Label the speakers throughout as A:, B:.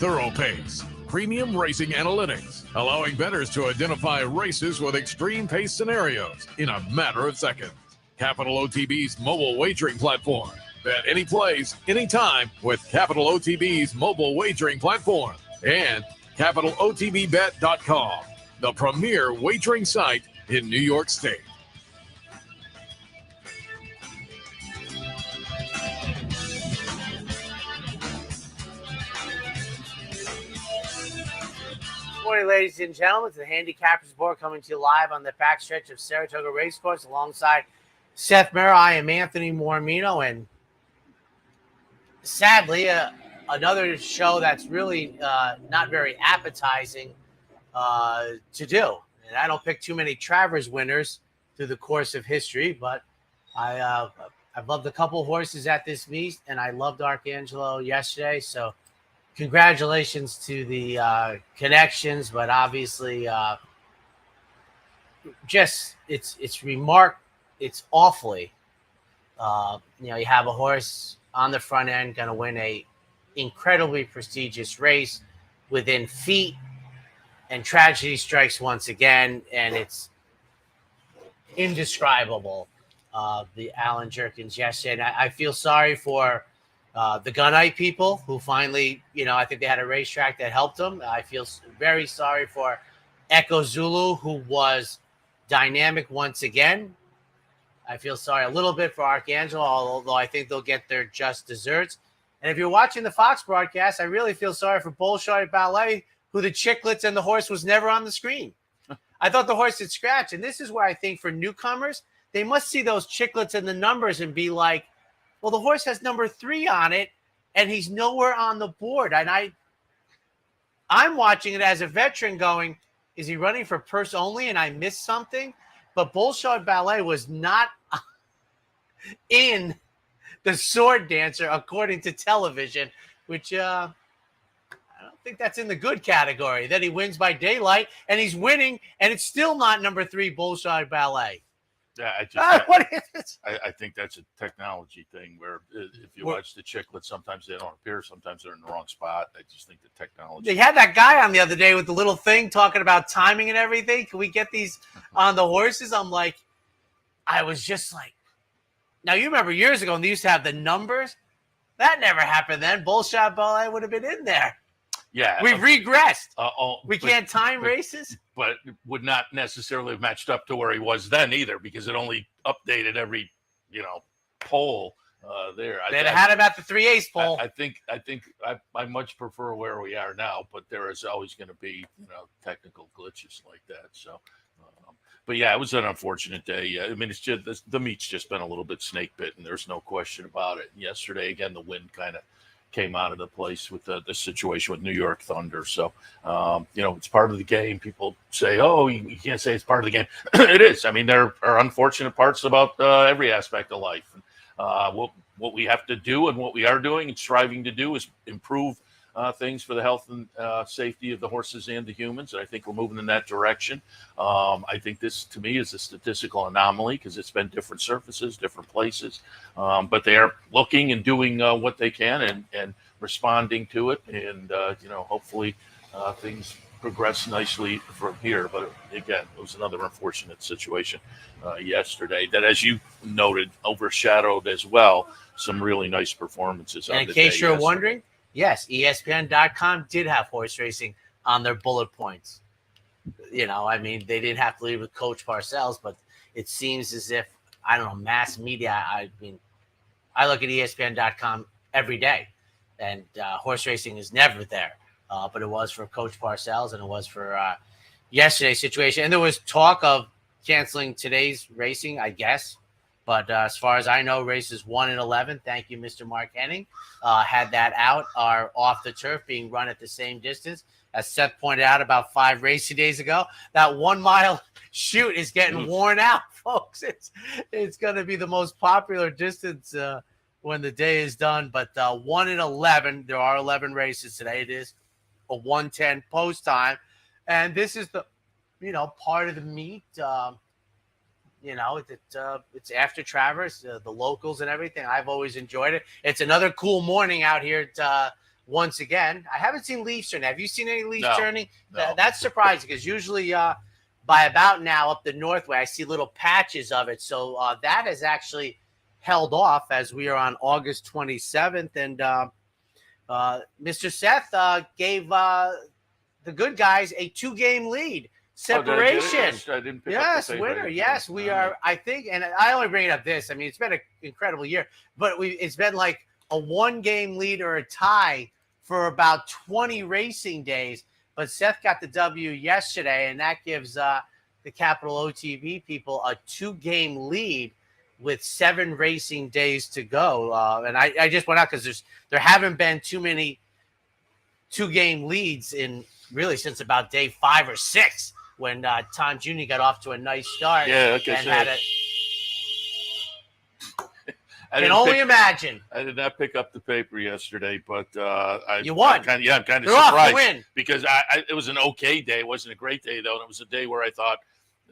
A: thorough pace, premium racing analytics, allowing bettors to identify races with extreme pace scenarios in a matter of seconds. Capital OTB's mobile wagering platform. Bet any place, anytime with Capital OTB's mobile wagering platform. And CapitalOTBBet.com, the premier wagering site in New York State.
B: Good morning, ladies and gentlemen. It's the Handicappers Report coming to you live on the backstretch of Saratoga Race Course alongside Seth Merrow. I am Anthony Mormino, and sadly, another show that's really not very appetizing to do. And I don't pick too many Travers winners through the course of history, but I've loved a couple horses at this meet, and I loved Arcangelo yesterday. So congratulations to the connections, but obviously just it's awfully you have a horse on the front end going to win a incredibly prestigious race within feet, and tragedy strikes once again, and it's indescribable. The Alan Jerkins yesterday, and I feel sorry for the Gunite people who finally, I think they had a racetrack that helped them. I feel very sorry for Echo Zulu, who was dynamic once again. I feel sorry a little bit for Arcangelo, although I think they'll get their just desserts. And if you're watching the Fox broadcast, I really feel sorry for Bolshoi Ballet, who the chicklets and the horse was never on the screen. I thought the horse had scratched. And this is where I think for newcomers, they must see those chicklets and the numbers and be like, well, the horse has number 3 on it, and he's nowhere on the board. And I'm watching it as a veteran going, is he running for purse only and I missed something? But Bolshoi Ballet was not in the sword dancer, according to television, which I don't think that's in the good category. That he wins by daylight, and he's winning, and it's still not number 3 Bolshoi Ballet.
C: Yeah,
B: What is this?
C: I think that's a technology thing where if you watch the chicklets, sometimes they don't appear, sometimes they're in the wrong spot. I just think the technology.
B: They had that guy on the other day with the little thing talking about timing and everything. Can we get these on the horses? I was just like, now you remember years ago when they used to have the numbers? That never happened then. Bolshoi Ballet would have been in there.
C: Yeah.
B: We've regressed. We can't time races.
C: But it would not necessarily have matched up to where he was then either, because it only updated every, poll there.
B: They'd have had him at the 3/8 poll.
C: I think I much prefer where we are now, but there is always going to be, technical glitches like that. So, but yeah, it was an unfortunate day. I mean, it's just the meet's just been a little bit snake bitten. There's no question about it. And yesterday, again, the wind kind of came out of the place with the situation with New York Thunder. So, it's part of the game. People say, oh, you can't say it's part of the game. It is. I mean, there are unfortunate parts about every aspect of life. What we have to do and what we are doing and striving to do is improve things for the health and safety of the horses and the humans. And I think we're moving in that direction. I think this, to me, is a statistical anomaly because it's been different surfaces, different places. But they are looking and doing what they can and responding to it. And, hopefully things progress nicely from here. But again, it was another unfortunate situation yesterday that, as you noted, overshadowed as well some really nice performances.
B: And in case you're wondering, yes, ESPN.com did have horse racing on their bullet points. They didn't have to lead with Coach Parcells, but it seems as if, I don't know, mass media. I look at ESPN.com every day, and horse racing is never there. But it was for Coach Parcells, and it was for yesterday's situation. And there was talk of canceling today's racing, I guess. But as far as I know, races 1 and 11, thank you, Mr. Mark Henning, had that out, are off the turf being run at the same distance. As Seth pointed out about 5 racing days ago, that 1 mile shoot is getting worn out, folks. It's going to be the most popular distance when the day is done. But 1 and 11, there are 11 races today. It is a 1:10 post time. And this is the, part of the meet. It's after Travers, the locals and everything. I've always enjoyed it. It's another cool morning out here at once again. I haven't seen leaves turning. Have you seen any leaves
C: No,
B: turning?
C: no.
B: That's surprising because usually by about now up the northway, I see little patches of it. So that has actually held off as we are on August 27th. And Mr. Seth gave the good guys a 2-game lead. Separation.
C: I didn't pick
B: Yes,
C: up the
B: winner.
C: paper.
B: Yes, we are. I think, and I only bring it up this. I mean, it's been an incredible year, but it's been like a 1-game lead or a tie for about 20 racing days. But Seth got the W yesterday, and that gives the Capital OTB people a 2-game lead with 7 racing days to go. And I just went out because there haven't been too many 2-game leads in really since about day 5 or 6 when Tom Jr. got off to a nice start.
C: Yeah, like I
B: and
C: said.
B: had can only imagine.
C: I did not pick up the paper yesterday, but
B: you won.
C: I'm kind of
B: They're off to
C: surprised
B: win.
C: because it was an okay day. It wasn't a great day though, and it was a day where I thought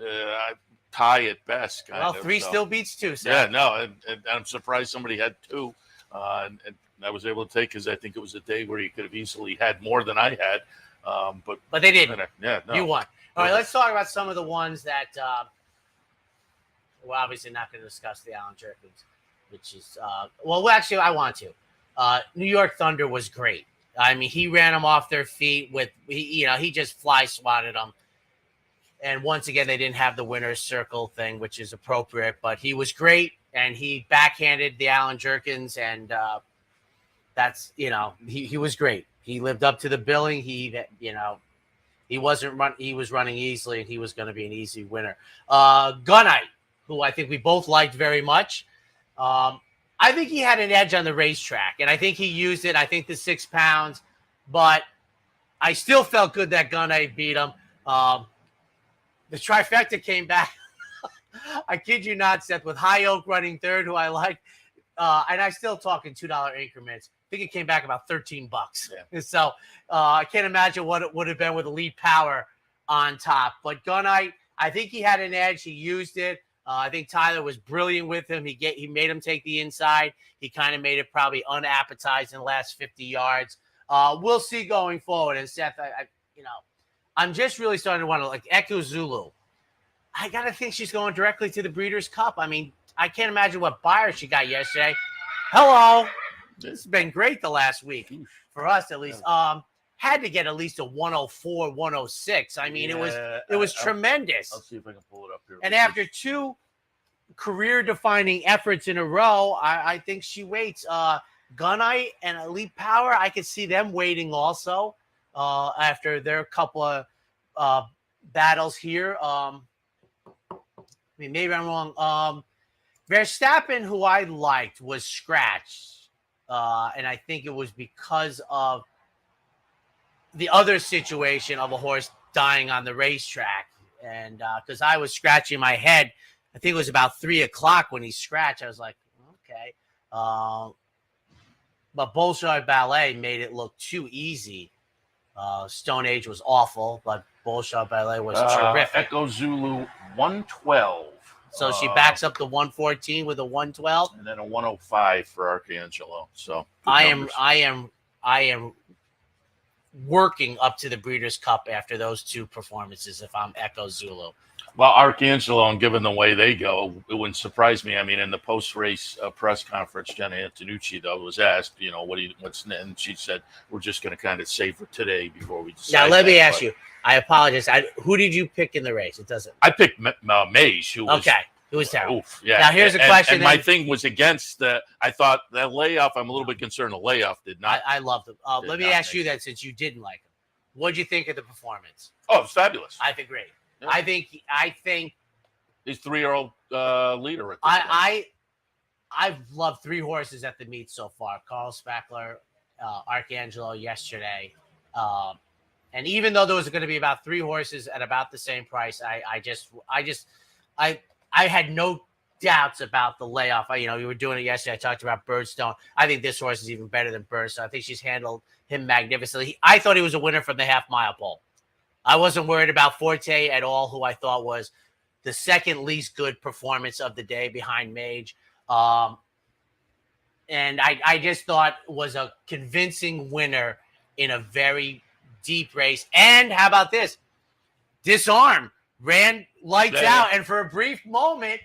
C: I tie at best.
B: Well, 3 still beats 2. So.
C: Yeah, no, and I'm surprised somebody had 2, and I was able to take because I think it was a day where you could have easily had more than I had,
B: but they didn't.
C: Yeah, no.
B: You won. All right, let's talk about some of the ones that we're obviously not going to discuss the Allen Jerkins, which is well, actually, I want to. New York Thunder was great. I mean, he ran them off their feet with he just fly swatted them. And once again, they didn't have the winner's circle thing, which is appropriate, but he was great and he backhanded the Allen Jerkins, and that's he was great. He lived up to the billing. He was running easily, and he was going to be an easy winner. Gunite, who I think we both liked very much. I think he had an edge on the racetrack, and I think he used it. I think the 6 pounds, but I still felt good that Gunite beat him. The trifecta came back. I kid you not, Seth, with High Oak running third, who I like. And I still talk in $2 increments. I think it came back about $13. Yeah. So I can't imagine what it would have been with Elite Power on top. But Gunite, I think he had an edge. He used it. I think Tyler was brilliant with him. He made him take the inside. He kind of made it probably unappetizing the last 50 yards. We'll see going forward. And Seth, I'm just really starting to want to like Echo Zulu. I got to think she's going directly to the Breeders' Cup. I mean, I can't imagine what buyer she got yesterday. Hello. This has been great the last week for us, at least. Had to get at least a 104, 106. I mean, it was tremendous.
C: I'll see if I can pull it up here.
B: And after 2 career-defining efforts in a row, I think she waits. Gunite and Elite Power, I could see them waiting also after their couple of battles here. I mean, maybe I'm wrong. Verstappen, who I liked, was scratched. And I think it was because of the other situation of a horse dying on the racetrack. And because I was scratching my head, I think it was about 3:00 when he scratched. I was like, okay. But Bolshoi Ballet made it look too easy. Stone Age was awful, but Bolshoi Ballet was terrific.
C: Echo Zulu 112.
B: So she backs up the 114 with a 112,
C: and then a 105 for Arcangelo. So
B: I am working up to the Breeders' Cup after those 2 performances. If I'm Echo Zulu,
C: well, Arcangelo, and given the way they go, it wouldn't surprise me. I mean, in the post-race press conference, Jenna Antonucci though was asked, what's, and she said, "We're just going to kind of savor today before we decide."
B: Now, let me ask you. I apologize. Who did you pick in the race? It doesn't.
C: I picked Maze, who was
B: okay. It was terrible.
C: Oof, yeah.
B: Now here's a question.
C: And my thing was against the. I thought the layoff. I'm a little bit concerned. The layoff did not.
B: I loved it. Let me ask you that, since you didn't like him, what did you think of the performance?
C: Oh, it's fabulous.
B: I think great. Yeah. I think
C: he's 3-year-old leader. At this
B: I've loved 3 horses at the meet so far. Carl Spackler, Arcangelo yesterday. And even though there was going to be about 3 horses at about the same price, I had no doubts about the layoff. We were doing it yesterday. I talked about Birdstone. I think this horse is even better than Birdstone. I think she's handled him magnificently. I thought he was a winner from the half-mile pole. I wasn't worried about Forte at all, who I thought was the second least good performance of the day behind Mage. And And I just thought was a convincing winner in a very deep race. And how about this? Disarm ran lights out. And for a brief moment,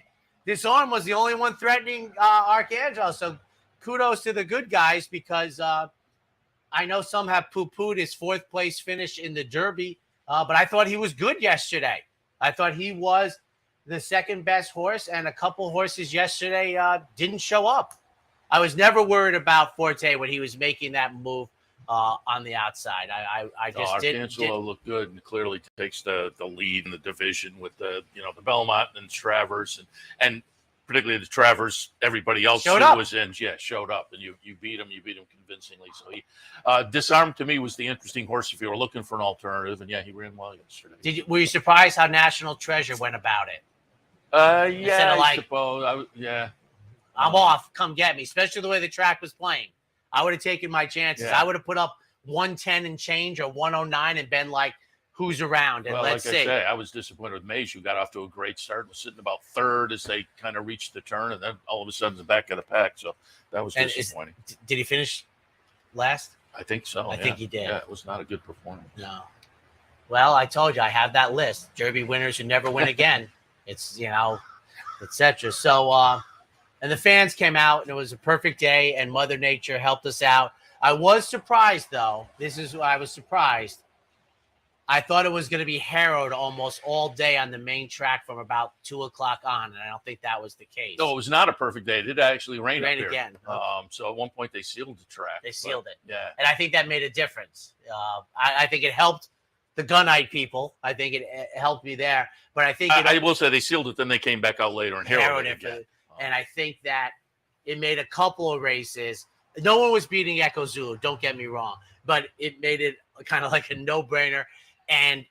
B: Disarm was the only one threatening Arcangelo. So kudos to the good guys, because I know some have poo-pooed his fourth place finish in the Derby, but I thought he was good yesterday. I thought he was the second best horse, and a couple horses yesterday didn't show up. I was never worried about Forte when he was making that move on the outside. I just didn't.
C: Arcangelo looked good and clearly takes the lead in the division with the Belmont and Travers and particularly the Travers. Everybody else was in, showed up, and you beat him. You beat him convincingly. So he Disarm to me was the interesting horse if you were looking for an alternative, and he ran well yesterday.
B: Were you surprised how National Treasure went about it?
C: I suppose.
B: I'm off. Come get me. Especially the way the track was playing. I would have taken my chances.
C: Yeah.
B: I would have put up 110 and change or 109 and been like, who's around? And let's see.
C: I was disappointed with Mays, who got off to a great start, was sitting about third as they kind of reached the turn, and then all of a sudden the back of the pack. So that was disappointing.
B: Did he finish last?
C: I think so.
B: I think he did.
C: Yeah, it was not a good performance.
B: No. Well, I told you I have that list. Derby winners who never win again. It's, etc. So, and the fans came out, and it was a perfect day, and Mother Nature helped us out. I was surprised, though. This is why I was surprised. I thought it was going to be harrowed almost all day on the main track from about 2 o'clock on, and I don't think that was the case.
C: No, it was not a perfect day. It did actually rain up here.
B: Again.
C: So at one point they sealed the track.
B: They sealed it.
C: Yeah.
B: And I think that made a difference. I think it helped the Gunite people. I think it helped me there. But I think
C: I will say they sealed it, then they came back out later and harrowed it again.
B: And I think that it made a couple of races. No one was beating Echo Zulu, don't get me wrong. But it made it kind of like a no-brainer. And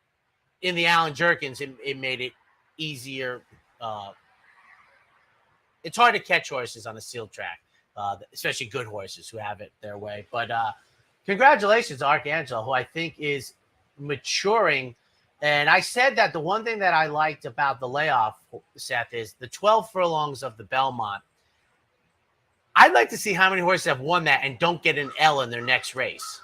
B: in the Allen Jerkins, it made it easier. It's hard to catch horses on a sealed track, especially good horses who have it their way. But congratulations to Arcangelo, who I think is maturing. And I said that the one thing that I liked about the layoff, Seth, is the 12 furlongs of the Belmont. I'd like to see how many horses have won that and don't get an L in their next race.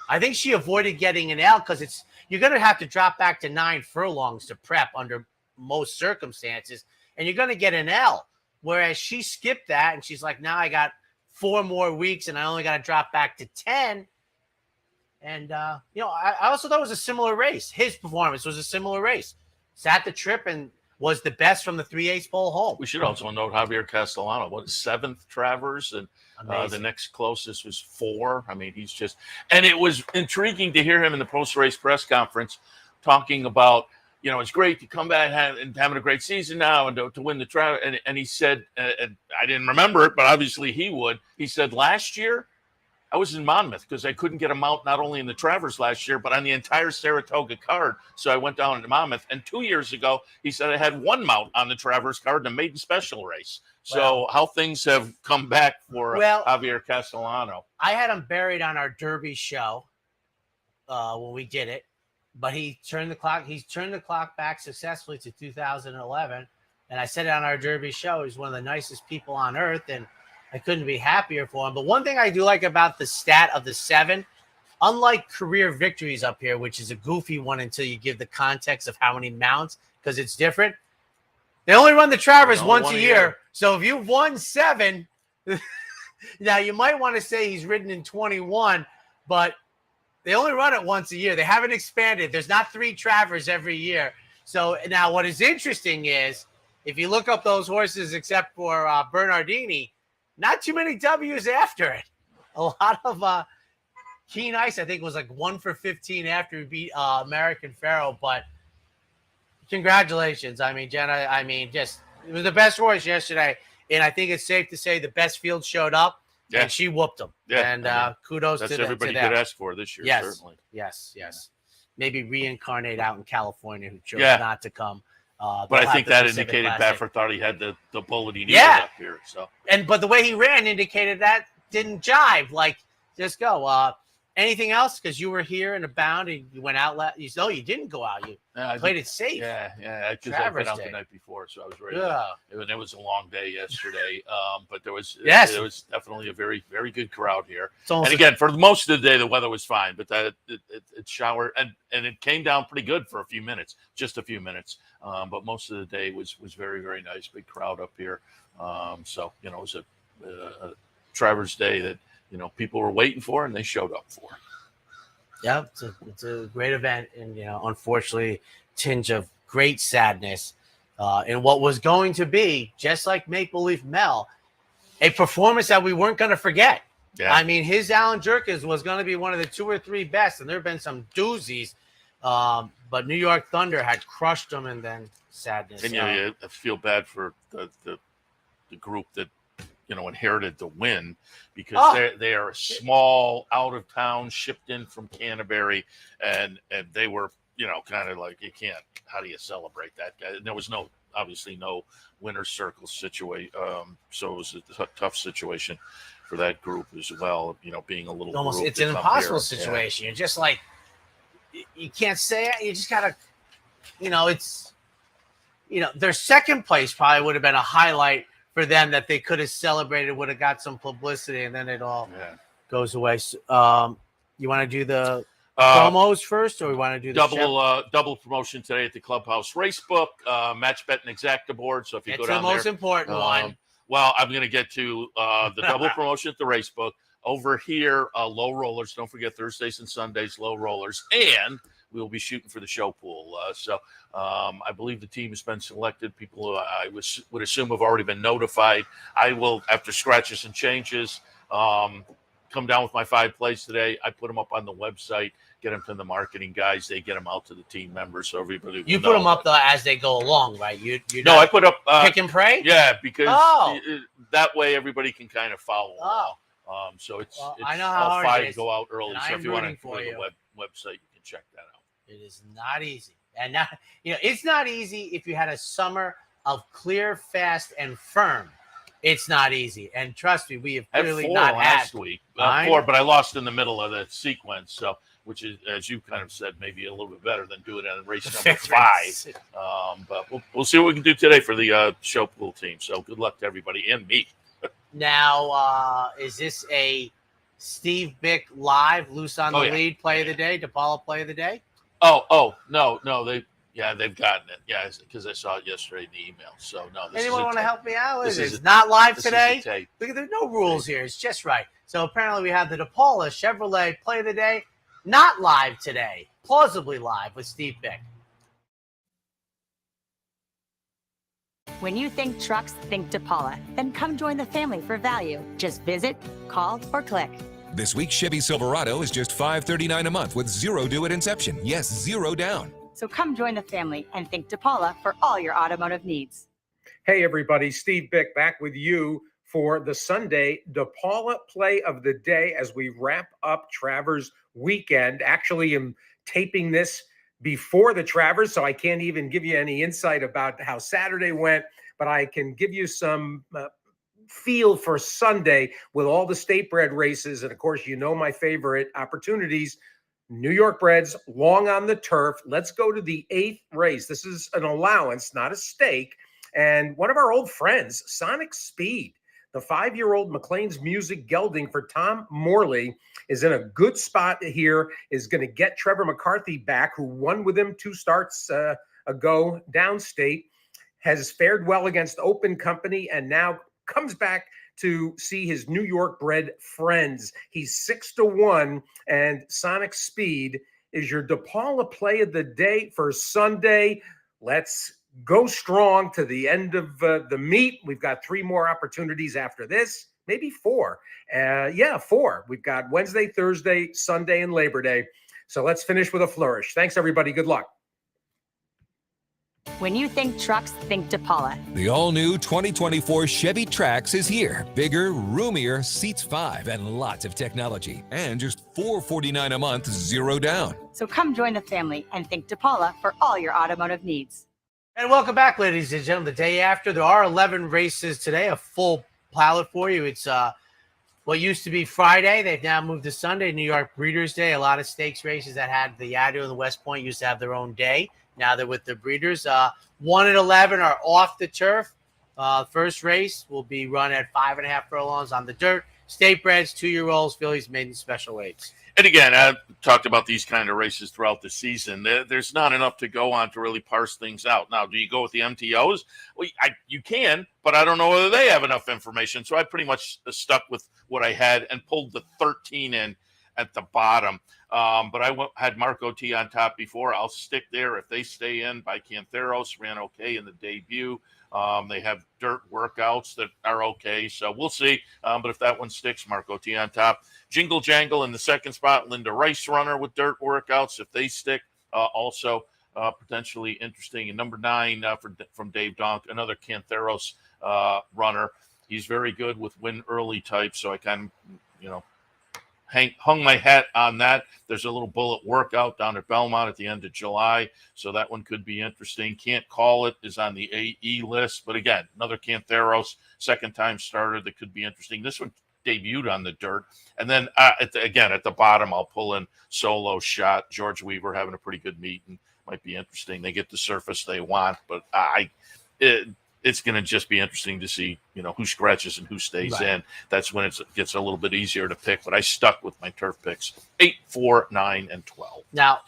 B: I think she avoided getting an L because you're going to have to drop back to 9 furlongs to prep under most circumstances, and you're going to get an L. Whereas she skipped that, and she's like, now I got 4 more weeks, and I only got to drop back to 10. And, I also thought it was a similar race. His performance was a similar race. Sat the trip and was the best from the 3/8 pole home.
C: We should also note Javier Castellano, 7th Travers, and the next closest was 4. I mean, he's just – and it was intriguing to hear him in the post-race press conference talking about, it's great to come back and having a great season now and to win the Travers. And he said, and I didn't remember it, but obviously he would. He said, last year – I was in Monmouth because I couldn't get a mount not only in the Travers last year, but on the entire Saratoga card. So I went down to Monmouth. And 2 years ago, he said I had 1 mount on the Travers card in a maiden special race. So how things have come back for Javier Castellano.
B: I had him buried on our Derby show when we did it, but he's turned the clock back successfully to 2011. And I said it on our Derby show. He's one of the nicest people on earth, and I couldn't be happier for him. But one thing I do like about the stat of the 7, unlike career victories up here, which is a goofy one until you give the context of how many mounts, because it's different. They only run the Travers once a year. So if you've won 7, now you might want to say he's ridden in 21, but they only run it once a year. They haven't expanded. There's not 3 Travers every year. So now what is interesting is if you look up those horses, except for Bernardini, not too many W's after it. A lot of Keen Ice, I think, was like 1 for 15 after he beat American Pharaoh. But congratulations. I mean, Jenna, it was the best horse yesterday. And I think it's safe to say the best field showed up, and she whooped them. Yeah, and kudos to them.
C: That's everybody could ask for this year, certainly.
B: Yes. Maybe reincarnate out in California, who chose not to come.
C: But I think that indicated Baffert thought he had the bullet he needed up here. So,
B: but the way he ran indicated that didn't jive. Like, just go. Anything else? Because you were here in a bound and you went out. You didn't go out. You played it safe.
C: Yeah. Because I've been out the night before, so I was ready. Yeah. It was a long day yesterday, but there was definitely a very, very good crowd here. And again, for most of the day, the weather was fine, but it showered and it came down pretty good for a few minutes, just a few minutes. But most of the day was very, very nice. Big crowd up here. So it was a Travers Day that people were waiting for, and they showed up for.
B: Yeah, it's a great event, and unfortunately, tinge of great sadness in what was going to be, just like Maple Leaf Mel, a performance that we weren't going to forget. Yeah. I mean, his Alan Jerkins was going to be one of the 2 or 3 best, and there have been some doozies, but New York Thunder had crushed them, and then sadness.
C: And I feel bad for the group that inherited the win, because they are small, out of town, shipped in from Canterbury, and they were kind of like, how do you celebrate that guy? And there was obviously no winner's circle situation, so it was a tough situation for that group as well. Being a little
B: almost, it's an impossible situation. You're just like, you can't say it. You just gotta, their second place probably would have been a highlight for them, that they could have celebrated, would have got some publicity, and then it all goes away. You want to do the promos first, or we want to do the
C: double promotion today at the Clubhouse Racebook, match bet and exacta board. So if you go down
B: there, the most important one.
C: Well, I'm going to get to the double promotion at the Racebook. Over here, low rollers. Don't forget Thursdays and Sundays, low rollers, and we'll be shooting for the show pool. So I believe the team has been selected. People I would assume have already been notified. I will, after scratches and changes, come down with my 5 plays today. I put them up on the website, get them to the marketing guys. They get them out to the team members, so everybody.
B: You put them up as they go along, right?
C: I put up
B: pick and pray.
C: Yeah, because that way everybody can kind of follow along. So it's
B: I know how
C: all
B: hard
C: 5
B: it is,
C: go out early. So if you want to
B: go
C: to the website, you can check that out.
B: It is not easy, and it's not easy if you had a summer of clear, fast, and firm. It's not easy, and trust me, we have clearly not had
C: last week. 4, but I lost in the middle of the sequence, so which is, as you kind of said, maybe a little bit better than doing it on race number 5. But we'll see what we can do today for the show pool team. So good luck to everybody and me.
B: Now, is this a Steve Bick live, loose on the lead play of the day, DePaula play of the day?
C: Oh, no, they've gotten it. Yeah, because I saw it yesterday in the email. So no,
B: anyone want to help me out? It's not live today. Look, there's no rules here. It's just right. So apparently we have the DePaula Chevrolet play of the day, not live today, plausibly live with Steve Bick.
D: When you think trucks, think DePaula. Then come join the family for value. Just visit, call, or click.
E: This week's Chevy Silverado is just $539 a month with 0 due at inception. Yes, 0 down.
D: So come join the family and think DePaula for all your automotive needs.
F: Hey, everybody. Steve Bick back with you for the Sunday DePaula play of the day as we wrap up Travers weekend. Actually, I'm taping this before the Travers, so I can't even give you any insight about how Saturday went, but I can give you some feel for Sunday with all the state bred races. And of course, my favorite opportunities, New York breds, long on the turf. Let's go to the 8th race. This is an allowance, not a stake. And one of our old friends, Sonic Speed, the 5-year-old McLean's Music gelding for Tom Morley, is in a good spot here, is going to get Trevor McCarthy back, who won with him 2 starts ago downstate, has fared well against Open Company, and now comes back to see his New York bred friends. He's 6-1, and Sonic Speed is your DePaula play of the day for Sunday. Let's go strong to the end of the meet. We've got 3 more opportunities after this, maybe 4. 4. We've got Wednesday, Thursday, Sunday, and Labor Day. So let's finish with a flourish. Thanks, everybody. Good luck.
D: When you think trucks, think DePaula.
E: The all-new 2024 Chevy Trax is here. Bigger, roomier, seats 5, and lots of technology. And just $449 a month, 0 down.
D: So come join the family and think DePaula for all your automotive needs.
B: And welcome back, ladies and gentlemen. The day after, there are 11 races today, a full palette for you. It's what used to be Friday, they've now moved to Sunday, New York Breeders' Day. A lot of stakes races that had the Yadu and the West Point used to have their own day. Now they're with the Breeders. 1 and 11 are off the turf. First race will be run at 5.5 furlongs on the dirt. State breds, 2-year-olds, fillies, maiden special weights.
C: And again, I've talked about these kind of races throughout the season. There's not enough to go on to really parse things out. Now, do you go with the MTOs? Well, you can, but I don't know whether they have enough information. So I pretty much stuck with what I had and pulled the 13 in at the bottom. But I had Marco T on top before. I'll stick there. If they stay in, by Cantheros ran okay in the debut. They have dirt workouts that are okay, so we'll see. But if that one sticks, Marco T on top. Jingle Jangle in the second spot. Linda Rice runner with dirt workouts. If they stick, also potentially interesting. And number 9 from Dave Donk, another Cantheros runner. He's very good with win early type, so I kind of, hung my hat on that. There's a little bullet workout down at Belmont at the end of July, so that one could be interesting. Can't Call It is on the AE list, but again, another Cantheros second-time starter that could be interesting. This one debuted on the dirt. And then, at the bottom, I'll pull in Solo Shot. George Weaver having a pretty good meet and might be interesting. They get the surface they want, but it's going to just be interesting to see, who scratches and who stays in. That's when it gets a little bit easier to pick. But I stuck with my turf picks, 8, 4, 9, and 12.
B: Now,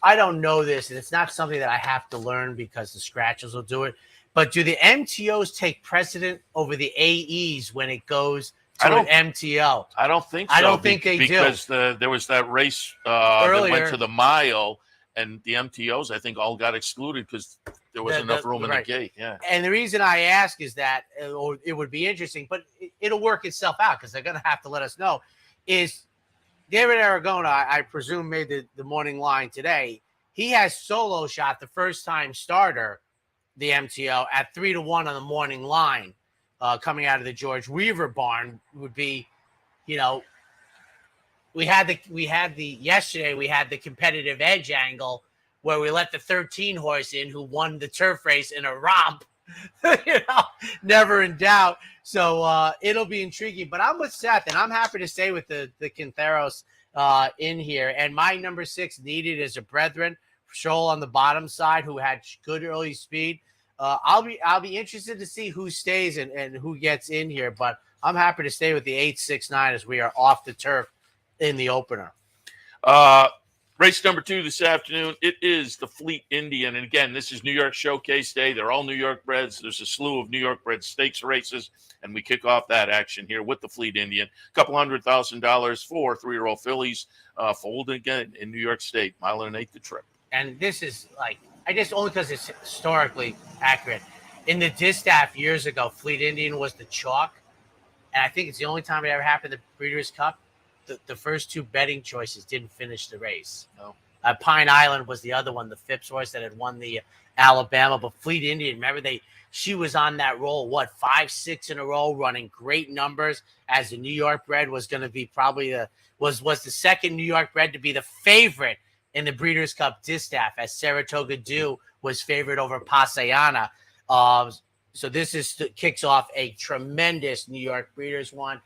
B: I don't know this, and it's not something that I have to learn because the scratches will do it. But do the MTOs take precedent over the AEs when it goes to an MTO?
C: I don't think so.
B: I don't think they do.
C: Because there was that race that went to the mile, and the MTOs, I think, all got excluded because there was enough room in the gate. Yeah.
B: And the reason I ask is that, or it would be interesting, but it'll work itself out because they're going to have to let us know, is David Aragona, I presume, made the morning line today. He has Solo Shot, the first-time starter, the MTO, at 3-1 on the morning line, coming out of the George Weaver barn. Would be, yesterday we had the competitive edge angle where we let the 13 horse in who won the turf race in a romp, never in doubt. So it'll be intriguing. But I'm with Seth, and I'm happy to stay with the Cantheros in here. And my number 6 needed is a Brethren, Scholl on the bottom side, who had good early speed. I'll be interested to see who stays and who gets in here. But I'm happy to stay with the 8, 6, 9 as we are off the turf in the opener.
C: Race number 2 this afternoon, it is the Fleet Indian. And again, this is New York Showcase Day. They're all New York breds. There's a slew of New York bred stakes races, and we kick off that action here with the Fleet Indian. A couple $100,000 for 3-year-old fillies, folded again in New York State, 1.8 miles the trip.
B: And this is only because it's historically accurate. In the distaff years ago, Fleet Indian was the chalk, and I think it's the only time it ever happened in the Breeders' Cup. The first 2 betting choices didn't finish the race. No. Pine Island was the other one, the Phipps horse that had won the Alabama. But Fleet Indian, remember she was on that roll, 5, 6 in a row, running great numbers as the New York bred was going to be probably was the second New York bred to be the favorite in the Breeders' Cup distaff, as Saratoga Dew was favored over Pasayana. So this kicks off a tremendous New York Breeders' one.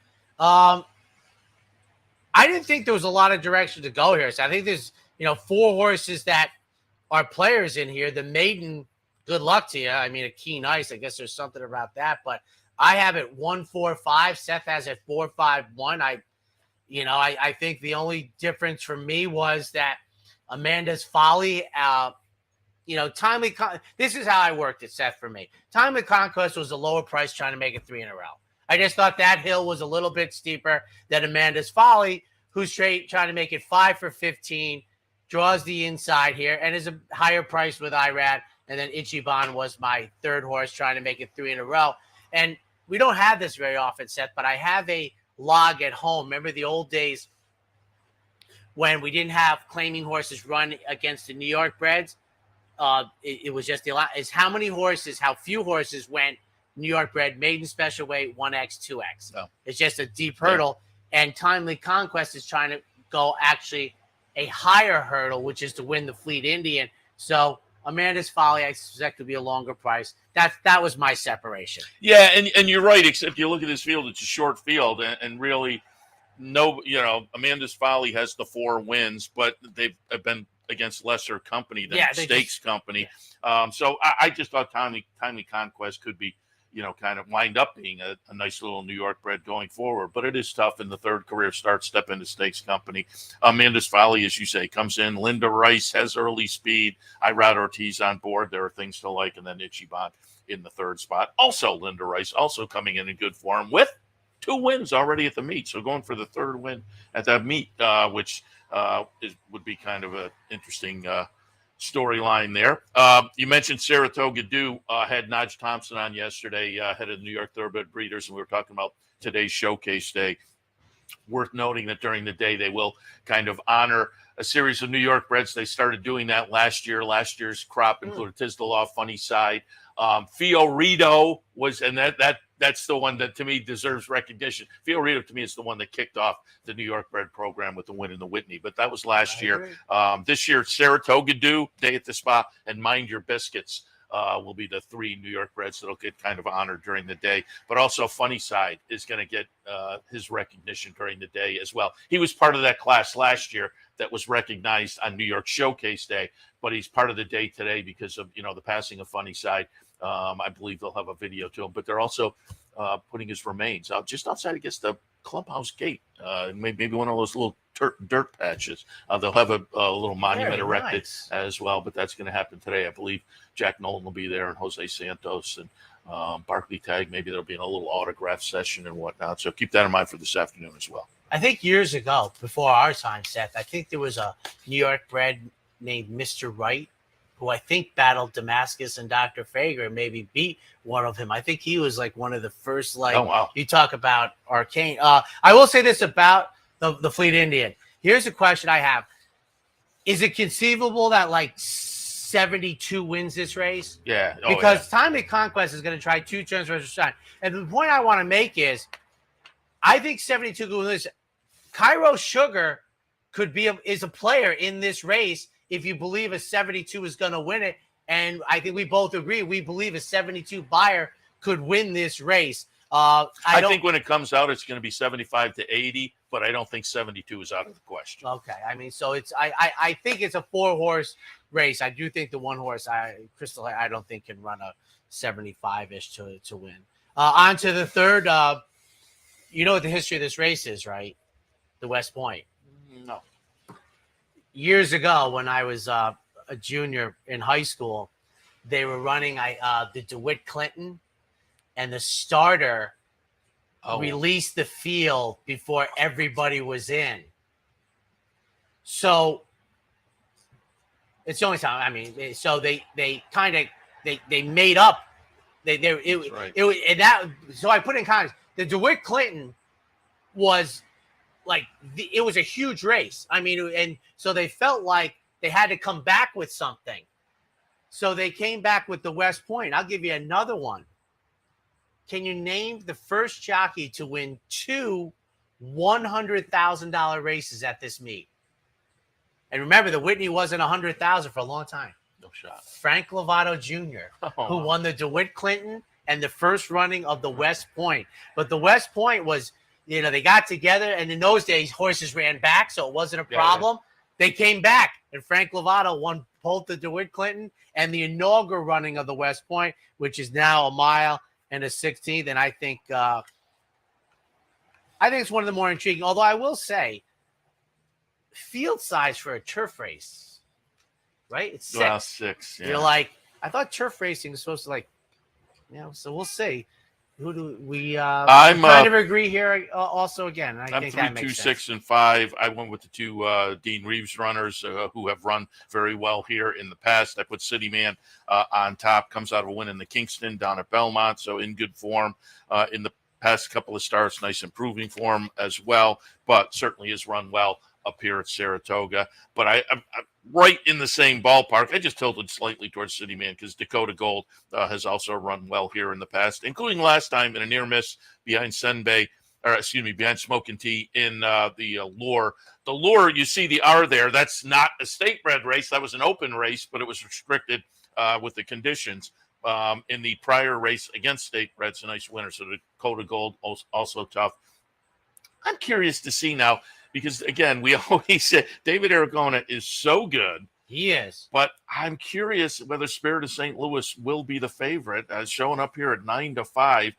B: I didn't think there was a lot of direction to go here. So I think there's, 4 horses that are players in here. The maiden, good luck to you. I mean, a Keen Ice, I guess there's something about that. But I have it 1-4-5. Seth has it 4-5-1. I think the only difference for me was that Amanda's Folly, Timely. This is how I worked it, Seth, for me. Timely Conquest was a lower price trying to make it 3 in a row. I just thought that hill was a little bit steeper than Amanda's Folly, who's trying to make it 5 for 15, draws the inside here, and is a higher price with Irad. And then Ichiban was my 3rd horse trying to make it 3 in a row. And we don't have this very often, Seth, but I have a log at home. Remember the old days when we didn't have claiming horses run against the New York breds? It was just how few horses went New York bred, maiden special weight, 1X, 2X. Oh. It's just a deep hurdle. Yeah. And Timely Conquest is trying to go actually a higher hurdle, which is to win the Fleet Indian. So Amanda's Folly, I suspect, would be a longer price. That was my separation.
C: Yeah, and you're right. Except you look at this field; it's a short field, and really, no, Amanda's Folly has the 4 wins, but they've been against lesser company than stakes company.
B: Yeah.
C: So I just thought Timely Conquest could be, kind of wind up being a nice little New York bred going forward. But it is tough in the third career start, step into stakes company. Amanda's Folly, as you say, comes in. Linda Rice has early speed. Irad Ortiz on board. There are things to like. And then Ichiban in the third spot. Also Linda Rice, also coming in good form with 2 wins already at the meet. So going for the 3rd win at that meet, which would be kind of an interesting storyline there. You mentioned Saratoga had Naj Thompson on yesterday, head of the New York Thoroughbred Breeders, and we were talking about today's showcase day. Worth noting that during the day they will kind of honor a series of New York breds. They started doing that last year. Last year's crop included Tisdalaw, Funny Side. Fiorito was, and that's the one that to me deserves recognition. Fiorito to me is the one that kicked off the New York bred program with the win in the Whitney, but that was last year. This year, Saratoga Day at the Spa and Mind Your Biscuits will be the 3 New York breds that'll get kind of honored during the day. But also Funny Side is going to get his recognition during the day as well. He was part of that class last year that was recognized on New York Showcase Day, but he's part of the day today because of the passing of Funny Side. I believe they'll have a video to him, but they're also putting his remains out just outside, I guess, the clubhouse gate, maybe one of those little dirt patches. They'll have a little monument erected as well, but that's going to happen today. I believe Jack Nolan will be there and Jose Santos and Barkley Tag. Maybe there'll be a little autograph session and whatnot. So keep that in mind for this afternoon as well.
B: I think years ago, before our time, Seth, I think there was a New York bred named Mr. Wright, who I think battled Damascus and Dr. Fager and maybe beat one of him. I think he was like one of the first, you talk about arcane. I will say this about the Fleet Indian. Here's a question I have. Is it conceivable that 72 wins this race?
C: Yeah.
B: Because Timely Conquest is going to try 2 turns versus time. And the point I want to make is I think 72 could win this. Cairo Sugar is a player in this race if you believe a 72 is going to win it. And I think we both agree. We believe a 72 buyer could win this race. I think
C: when it comes out, it's going to be 75 to 80, but I don't think 72 is out of the question.
B: Okay. I mean, so I think it's a 4-horse race. I do think the 1 horse, Crystal, I don't think can run a 75-ish to win. On to the third. You know what the history of this race is, right? The West Point.
C: No.
B: Years ago, when I was a junior in high school, they were running the DeWitt Clinton, and the starter released the field before everybody was in. So it's the only time. I mean, so they kind of they made up. So I put in context. The DeWitt Clinton was it was a huge race. I mean, and so they felt like they had to come back with something. So they came back with the West Point. I'll give you another one. Can you name the first jockey to win 2 $100,000 races at this meet? And remember, the Whitney wasn't $100,000 for a long time.
C: No shot.
B: Frank Lovato Jr., who won the DeWitt Clinton and the first running of the West Point. But the West Point was, they got together, and in those days, horses ran back, so it wasn't a problem. Yeah. They came back, and Frank Lovato won both the DeWitt Clinton and the inaugural running of the West Point, which is now a mile and a 16th. And I think it's one of the more intriguing. Although I will say, field size for a turf race, right? It's 6.
C: Well, 6. Yeah.
B: You're like, I thought turf racing is supposed to so we'll see. Who do we I'm kind of agree here also again. I think that makes
C: 3, 2, 6, and 5. I went with the 2 Dean Reeves runners who have run very well here in the past. I put City Man on top, comes out of a win in the Kingston down at Belmont, so in good form in the past couple of starts, nice improving form as well, but certainly has run well up here at Saratoga. But I'm right in the same ballpark. I just tilted slightly towards City Man because Dakota Gold has also run well here in the past, including last time in a near miss behind Senbei or excuse me, behind Smoke and Tea in the Lure. The Lure, you see the R there. That's not a state bred race. That was an open race, but it was restricted with the conditions. In the prior race against state breds, a nice winner. So the Dakota Gold also tough. I'm curious to see now, because again, we always say David Aragona is so good.
B: He is.
C: But I'm curious whether Spirit of St. Louis will be the favorite, showing up here at 9-5.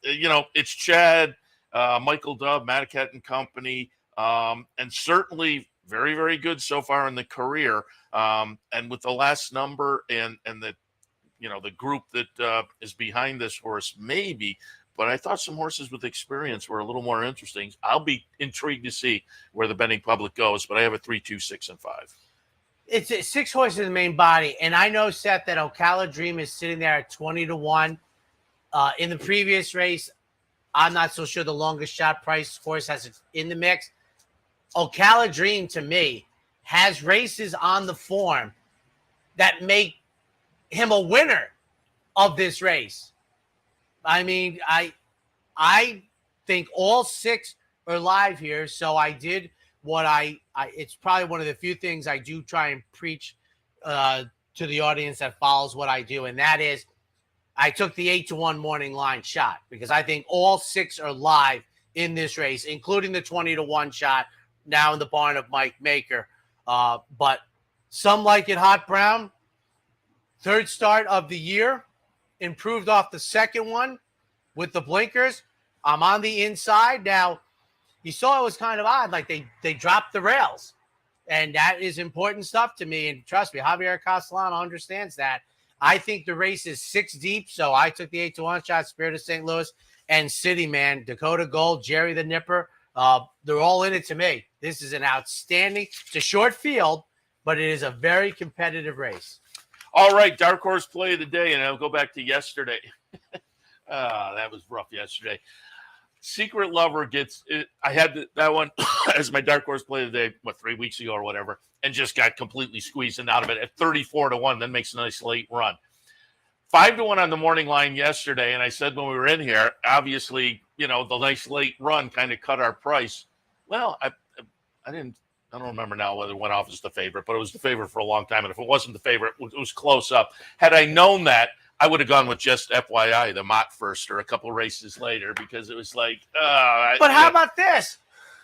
C: It's Chad, Michael Dubb, Matacat and Company, and certainly very, very good so far in the career. And with the last number and the group that is behind this horse, maybe. But I thought some horses with experience were a little more interesting. I'll be intrigued to see where the betting public goes, but I have a 3, 2, 6, and 5.
B: It's 6 horses in the main body, and I know, Seth, that Ocala Dream is sitting there at 20-1. In the previous race, I'm not so sure the longest shot price horse has it in the mix. Ocala Dream, to me, has races on the form that make him a winner of this race. I mean, I think all 6 are live here, so I did what I it's probably one of the few things I do try and preach to the audience that follows what I do, and that is I took the 8-1 morning line shot because I think all 6 are live in this race, including the 20-1 shot now in the barn of Mike Maker. But some like it hot brown. Third start of the year, improved off the second one with the blinkers. I'm on the inside now. You saw it was kind of odd, like they dropped the rails, and that is important stuff to me. And trust me, Javier Castellano understands that. I think the race is 6 deep, so I took the 8-1 shot. Spirit of St. Louis and City Man, Dakota Gold, Jerry the Nipper. They're all in it to me. This is an outstanding. It's a short field, but it is a very competitive race.
C: All right, dark horse play of the day, and I'll go back to yesterday. That was rough yesterday. Secret Lover gets it. I had that one as my dark horse play of the day, 3 weeks ago or whatever, and just got completely squeezed out of it at 34-1. Then makes a nice late run. 5-1 on the morning line yesterday, and I said when we were in here, obviously, the nice late run kind of cut our price. Well, I don't remember now whether it went off as the favorite, but it was the favorite for a long time. And if it wasn't the favorite, it was close up. Had I known that, I would have gone with just FYI, the Mott first or a couple races later, because it was like.
B: But how about this?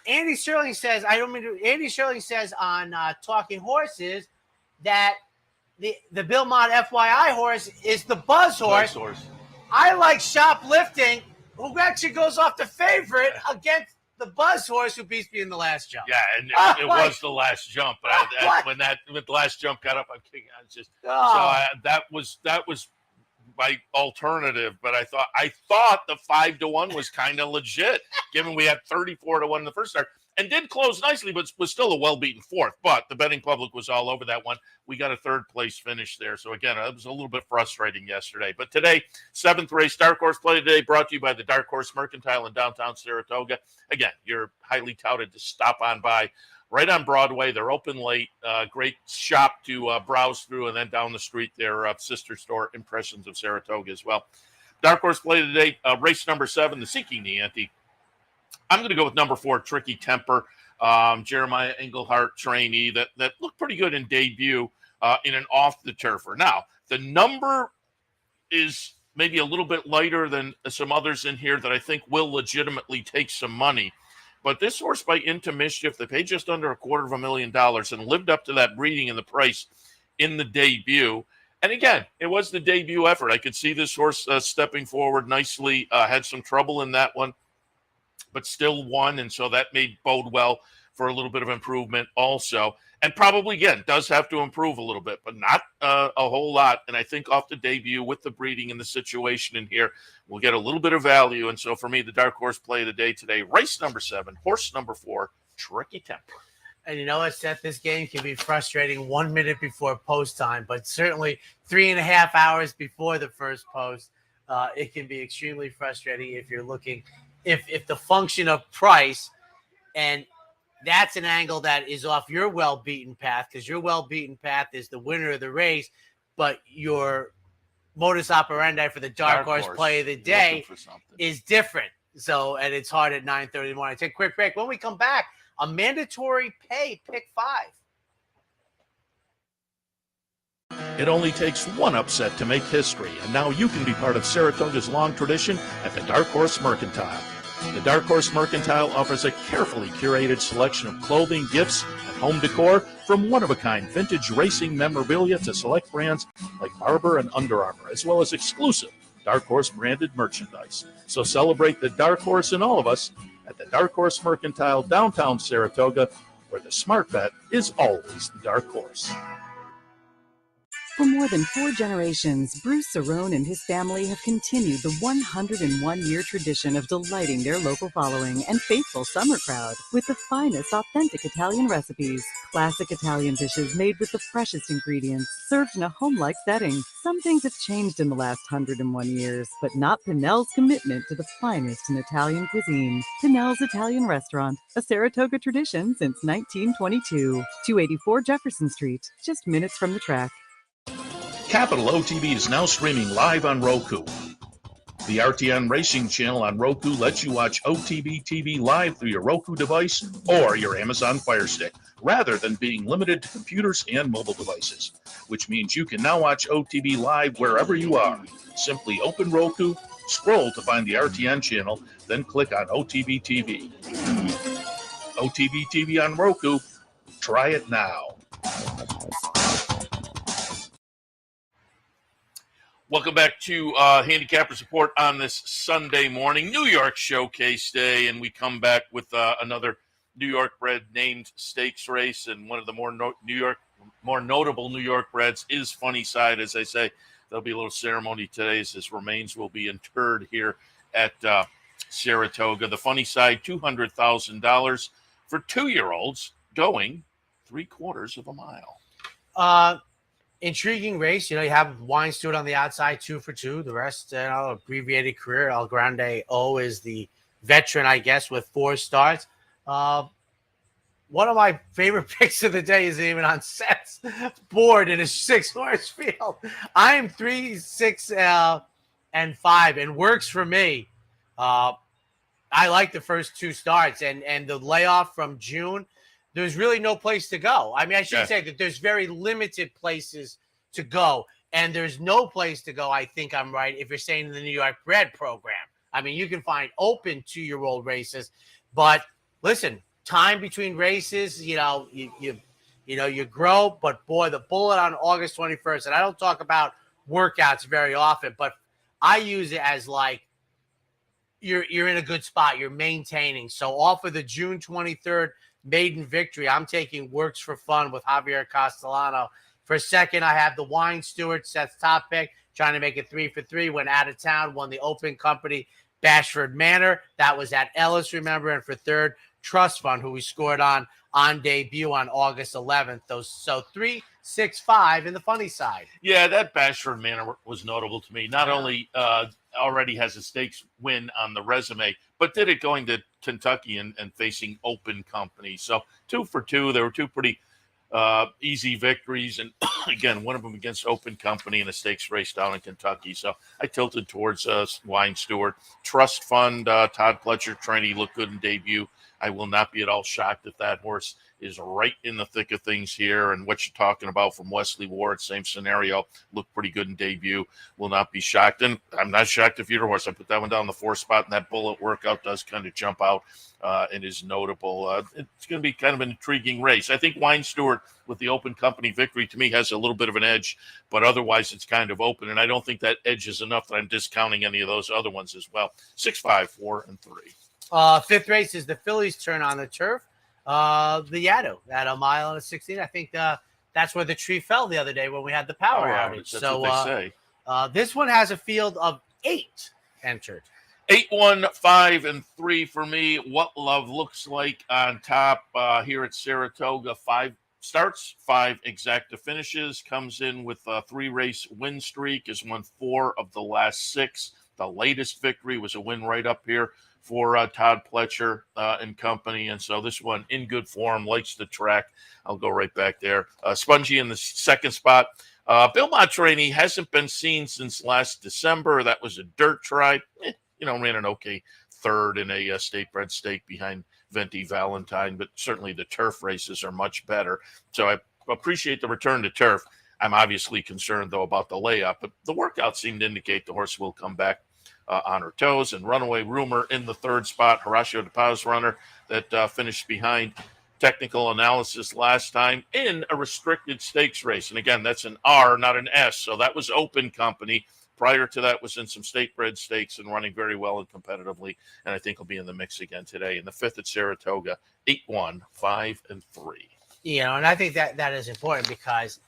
B: Andy Sherling says, Andy Sherling says on Talking Horses that the Bill Mott FYI horse is the Buzz horse. I like Shoplifting, who actually goes off the favorite against the Buzz horse, who beats me in the last jump.
C: Yeah, and it was the last jump. But when the last jump got up, I'm kicking. I was just that was my alternative. But I thought the 5-1 was kind of legit, given we had 34-1 in the first start, and did close nicely, but was still a well-beaten fourth. But the betting public was all over that one. We got a third place finish there. So again, it was a little bit frustrating yesterday. But today, 7th race, Dark Horse Play today, brought to you by the Dark Horse Mercantile in downtown Saratoga. Again, you're highly touted to stop on by right on Broadway. They're open late. Great shop to browse through, and then down the street, their sister store, Impressions of Saratoga, as well. Dark Horse Play today, race number 7, the Seeking the Ante. I'm going to go with number 4, Tricky Temper, Jeremiah Engelhart trainee that looked pretty good in debut in an off-the-turfer. Now, the number is maybe a little bit lighter than some others in here that I think will legitimately take some money. But this horse by Into Mischief, they paid just under $250,000 and lived up to that breeding and the price in the debut. And again, it was the debut effort. I could see this horse stepping forward nicely, had some trouble in that one, but still won. And so that made bode well for a little bit of improvement also. And probably, again, does have to improve a little bit, but not a whole lot. And I think off the debut with the breeding and the situation in here, we'll get a little bit of value. And so for me, the dark horse play of the day today, race number 7, horse number 4, Tricky Temper.
B: And you know what, Seth? This game can be frustrating 1 minute before post time, but certainly 3.5 hours before the first post, it can be extremely frustrating if you're looking, if the function of price, and that's an angle that is off your well-beaten path, because your well-beaten path is the winner of the race, but your modus operandi for the dark horse play of the day is different. So, and it's hard at 9:30 in the morning. Take a quick break. When we come back, a mandatory pay pick 5.
C: It only takes one upset to make history, and now you can be part of Saratoga's long tradition at the Dark Horse Mercantile. The Dark Horse Mercantile offers a carefully curated selection of clothing, gifts, and home decor, from one-of-a-kind vintage racing memorabilia to select brands like Barber and Under Armour, as well as exclusive Dark Horse branded merchandise. So celebrate the Dark Horse in all of us at the Dark Horse Mercantile, downtown Saratoga, where the smart bet is always the Dark Horse.
G: For more than 4 generations, Bruce Cerrone and his family have continued the 101-year tradition of delighting their local following and faithful summer crowd with the finest authentic Italian recipes. Classic Italian dishes made with the freshest ingredients, served in a home-like setting. Some things have changed in the last 101 years, but not Pinnell's commitment to the finest in Italian cuisine. Pinnell's Italian Restaurant, a Saratoga tradition since 1922. 284 Jefferson Street, just minutes from the track.
C: Capital OTB is now streaming live on Roku. The RTN Racing channel on Roku lets you watch OTB TV live through your Roku device or your Amazon Fire Stick, rather than being limited to computers and mobile devices, which means you can now watch OTB live wherever you are. Simply open Roku, scroll to find the RTN channel, then click on OTB TV. OTB TV on Roku. Try it now. Welcome back to Handicappers Report on this Sunday morning, New York Showcase Day, and we come back with another New York bred named stakes race, and one of the more notable New York breds is Funny Side. As I say, there'll be a little ceremony today as his remains will be interred here at Saratoga. The Funny Side, $200,000 for 2-year-olds going 3/4 of a mile.
B: Intriguing race. You have Wine Stewart on the outside, 2 for 2. The rest, abbreviated career. El Grande O is the veteran, I guess, with 4 starts. One of my favorite picks of the day isn't even on Seth's board in a 6-horse field. I am 3, 6, and 5, and works for me. I like the first 2 starts, and the layoff from June. There's really no place to go. I mean, I should say that there's very limited places to go, and there's no place to go, I think I'm right, if you're saying in the New York bred program. I mean, you can find open 2-year-old races, but listen, time between races, you grow, but boy, the bullet on August 21st, and I don't talk about workouts very often, but I use it as like you're in a good spot, you're maintaining. So off of the June 23rd maiden victory, I'm taking Works for Fun with Javier Castellano. For second, I have the Wine Stewart, Seth's top pick, trying to make it 3 for 3. Went out of town, won the Open Company Bashford Manor. That was at Ellis, remember. And for third, Trust Fund, who we scored on debut on August 11th. So 3, 6, 5 in the Funny Side.
C: Yeah, that Bashford Manor was notable to me. Not only already has a stakes win on the resume, but did it going to Kentucky and facing Open Company. So 2 for 2. There were 2 pretty easy victories. And again, one of them against Open Company in a stakes race down in Kentucky. So I tilted towards Wine Stewart. Trust Fund, Todd Pletcher trying to look good in debut. I will not be at all shocked if that horse is right in the thick of things here. And what you're talking about from Wesley Ward, same scenario, looked pretty good in debut. Will not be shocked. And I'm not shocked if you're a horse. I put that one down the 4th spot, and that bullet workout does kind of jump out and is notable. It's going to be kind of an intriguing race. I think Wine Stewart with the Open Company victory to me has a little bit of an edge, but otherwise it's kind of open. And I don't think that edge is enough that I'm discounting any of those other ones as well. 6, 5, 4, and 3.
B: 5th race is the Phillies' turn on the turf. The Yaddo at a mile and a 16. I think that's where the tree fell the other day when we had the power outage.
C: That's what they say.
B: This one has a field of 8 entered.
C: 8, 1, 5, and 3 for me. What Love looks like on top here at Saratoga. 5 starts, 5 exacta finishes. Comes in with a 3-race win streak. Has won 4 of the last 6. The latest victory was a win right up here for Todd Pletcher and company. And so this one in good form, likes the track. I'll go right back there. Spongy in the 2nd spot. Bill Montraini hasn't been seen since last December. That was a dirt try. Ran an okay third in a state-bred stake behind Venti Valentine, but certainly the turf races are much better. So I appreciate the return to turf. I'm obviously concerned, though, about the layup, but the workout seemed to indicate the horse will come back on her toes. And Runaway Rumor in the third spot, Horacio De Paz runner that finished behind technical analysis last time in a restricted stakes race. And again, that's an R, not an S. So that was open company. Prior to that was in some state-bred stakes and running very well and competitively. And I think he'll be in the mix again today. In the fifth at Saratoga, 8-1, 5-3.
B: You know, and I think that is important because